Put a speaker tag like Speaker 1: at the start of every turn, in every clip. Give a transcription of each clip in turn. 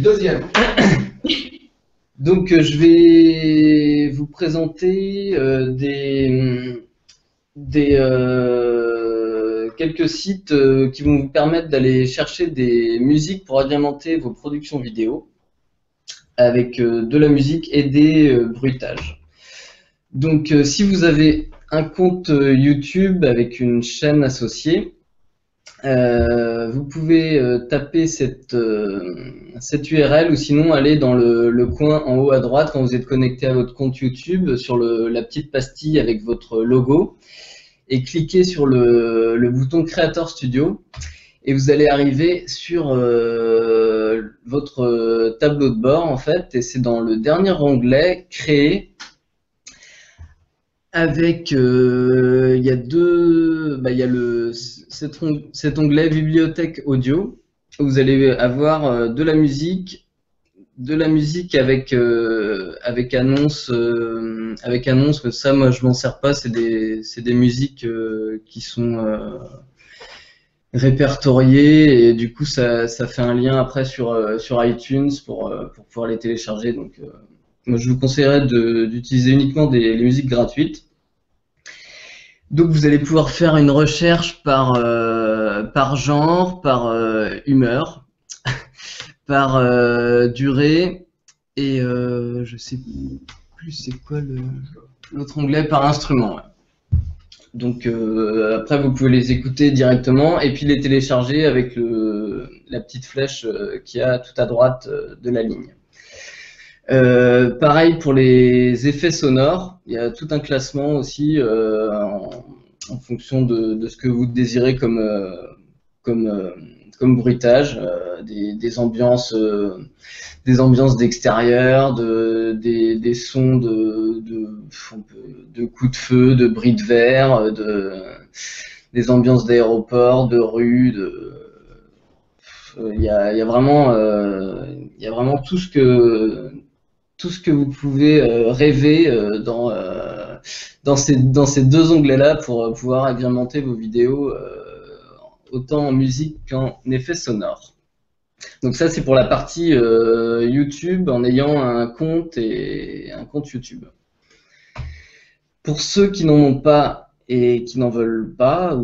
Speaker 1: Deuxième. Donc, je vais vous présenter quelques sites qui vont vous permettre d'aller chercher des musiques pour agrémenter vos productions vidéo avec de la musique et des bruitages. Donc, si vous avez un compte YouTube avec une chaîne associée, vous pouvez taper cette URL ou sinon aller dans le coin en haut à droite quand vous êtes connecté à votre compte YouTube sur la petite pastille avec votre logo et cliquer sur le bouton Creator Studio et vous allez arriver sur votre tableau de bord en fait, et c'est dans le dernier onglet Créer. Avec, il y a cet onglet Bibliothèque audio, où vous allez avoir de la musique avec annonce, ça moi je m'en sers pas, c'est des musiques qui sont répertoriées et du coup ça fait un lien après sur iTunes pour pouvoir les télécharger. Donc moi, je vous conseillerais d'utiliser uniquement les musiques gratuites. Donc, vous allez pouvoir faire une recherche par genre, par humeur, par durée, et je sais plus c'est quoi l'autre onglet, par instrument. Ouais. Donc, après, vous pouvez les écouter directement et puis les télécharger avec la petite flèche qu'il y a tout à droite de la ligne. Pareil pour les effets sonores, il y a tout un classement aussi en fonction de ce que vous désirez comme bruitage, des ambiances d'extérieur, des sons de coups de feu, de bris de verre, des ambiances d'aéroport, de rue, il y a vraiment tout ce que vous pouvez rêver dans ces deux onglets-là pour pouvoir agrémenter vos vidéos autant en musique qu'en effet sonore. Donc ça, c'est pour la partie YouTube en ayant un compte YouTube. Pour ceux qui n'en ont pas et qui n'en veulent pas,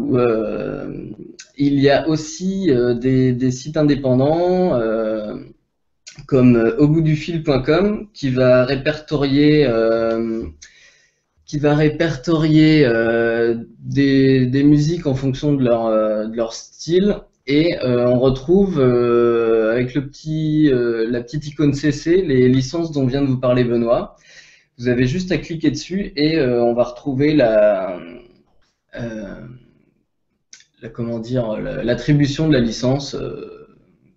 Speaker 1: il y a aussi des sites indépendants comme auboutdufil.com qui va répertorier des musiques en fonction de leur style, et on retrouve avec la petite icône CC les licences dont vient de vous parler Benoît. Vous avez juste à cliquer dessus et on va retrouver l'attribution de la licence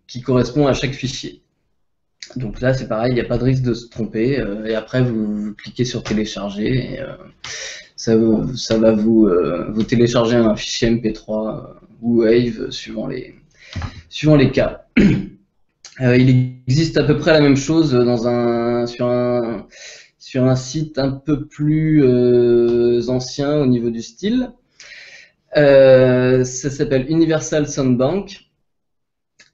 Speaker 1: qui correspond à chaque fichier. Donc là, c'est pareil, il n'y a pas de risque de se tromper. Et après, vous cliquez sur télécharger et ça va vous télécharger un fichier MP3 ou Wave suivant les cas. Il existe à peu près la même chose sur un site un peu plus ancien au niveau du style. Ça s'appelle Universal Sound Bank.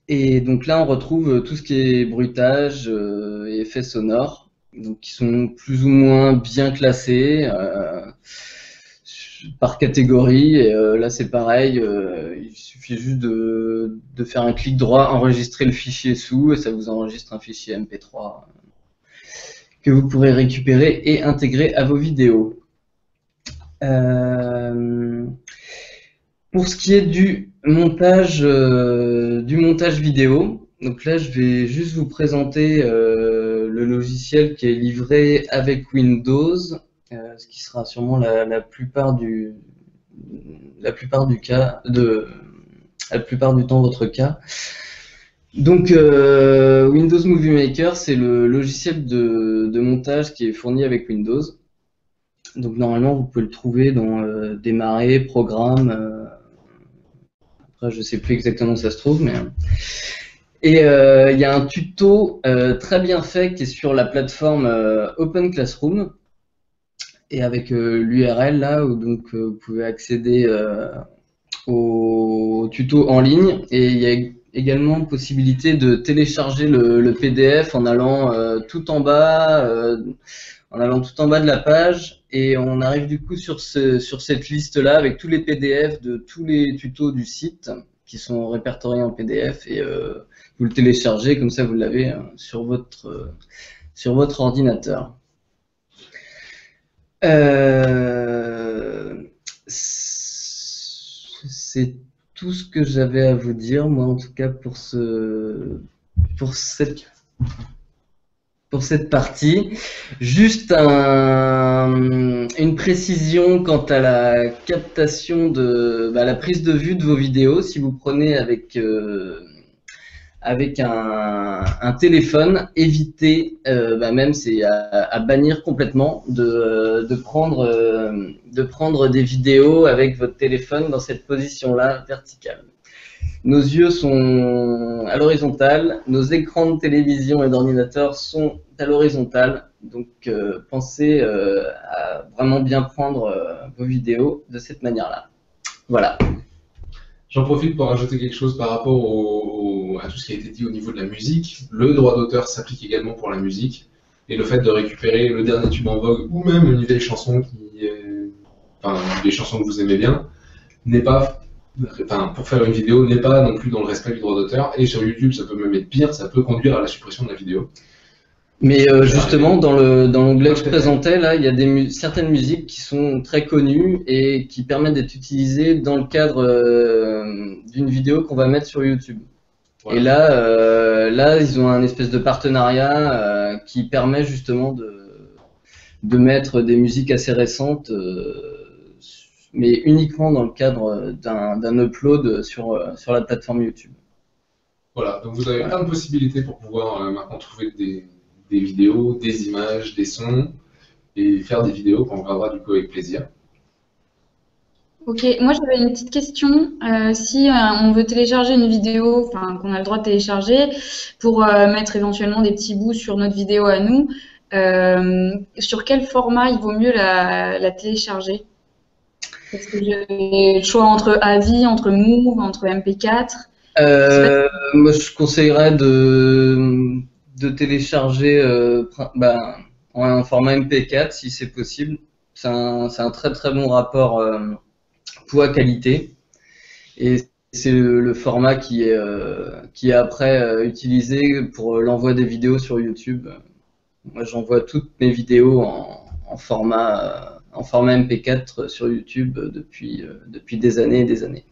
Speaker 1: Et donc là, on retrouve tout ce qui est bruitage et effets sonores, donc qui sont plus ou moins bien classés par catégorie. Et là, c'est pareil, il suffit juste de faire un clic droit, enregistrer le fichier sous, et ça vous enregistre un fichier MP3 que vous pourrez récupérer et intégrer à vos vidéos. Pour ce qui est du montage vidéo, donc là je vais juste vous présenter le logiciel qui est livré avec Windows, ce qui sera sûrement la plupart du temps votre cas. Donc Windows Movie Maker, c'est le logiciel de montage qui est fourni avec Windows. Donc normalement vous pouvez le trouver dans démarrer, programme. Après, je sais plus exactement où ça se trouve, mais et il y a un tuto très bien fait qui est sur la plateforme Open Classroom, et avec l'URL là où donc vous pouvez accéder au tuto en ligne, et il y a également possibilité de télécharger le PDF en allant tout en bas, de la page, et on arrive du coup sur cette liste-là avec tous les PDF de tous les tutos du site qui sont répertoriés en PDF, et vous le téléchargez, comme ça vous l'avez sur votre ordinateur. C'est tout ce que j'avais à vous dire, moi en tout cas pour cette partie. Juste une précision quant à la captation la prise de vue de vos vidéos. Si vous prenez avec un téléphone, évitez, même c'est à bannir complètement de prendre des vidéos avec votre téléphone dans cette position-là verticale. Nos yeux sont à l'horizontale, nos écrans de télévision et d'ordinateur sont à l'horizontale, donc pensez à vraiment bien prendre vos vidéos de cette manière-là. Voilà.
Speaker 2: J'en profite pour rajouter quelque chose par rapport à tout ce qui a été dit au niveau de la musique. Le droit d'auteur s'applique également pour la musique, et le fait de récupérer le dernier tube en vogue ou même une vieille chanson des chansons que vous aimez bien, n'est pas, pour faire une vidéo, n'est pas non plus dans le respect du droit d'auteur. Et sur YouTube, ça peut même être pire, ça peut conduire à la suppression de la vidéo.
Speaker 1: Mais justement, dans l'onglet que je présentais, là, il y a certaines musiques qui sont très connues et qui permettent d'être utilisées dans le cadre d'une vidéo qu'on va mettre sur YouTube. Voilà. Et là, ils ont un espèce de partenariat qui permet justement de mettre des musiques assez récentes, mais uniquement dans le cadre d'un upload sur la plateforme YouTube.
Speaker 2: Voilà, donc vous avez plein de possibilités pour pouvoir maintenant trouver des vidéos, des images, des sons, et faire des vidéos qu'on regardera du coup avec plaisir.
Speaker 3: Ok, moi j'avais une petite question. Si on veut télécharger une vidéo, enfin qu'on a le droit de télécharger, pour mettre éventuellement des petits bouts sur notre vidéo à nous, sur quel format il vaut mieux la télécharger? Est-ce que j'ai le choix entre AVI, entre MOV, entre MP4?
Speaker 1: Moi je conseillerais de télécharger en format MP4 si c'est possible. C'est un très très bon rapport poids-qualité, et c'est le format qui est après utilisé pour l'envoi des vidéos sur YouTube. Moi j'envoie toutes mes vidéos en format MP4 sur YouTube depuis des années et des années.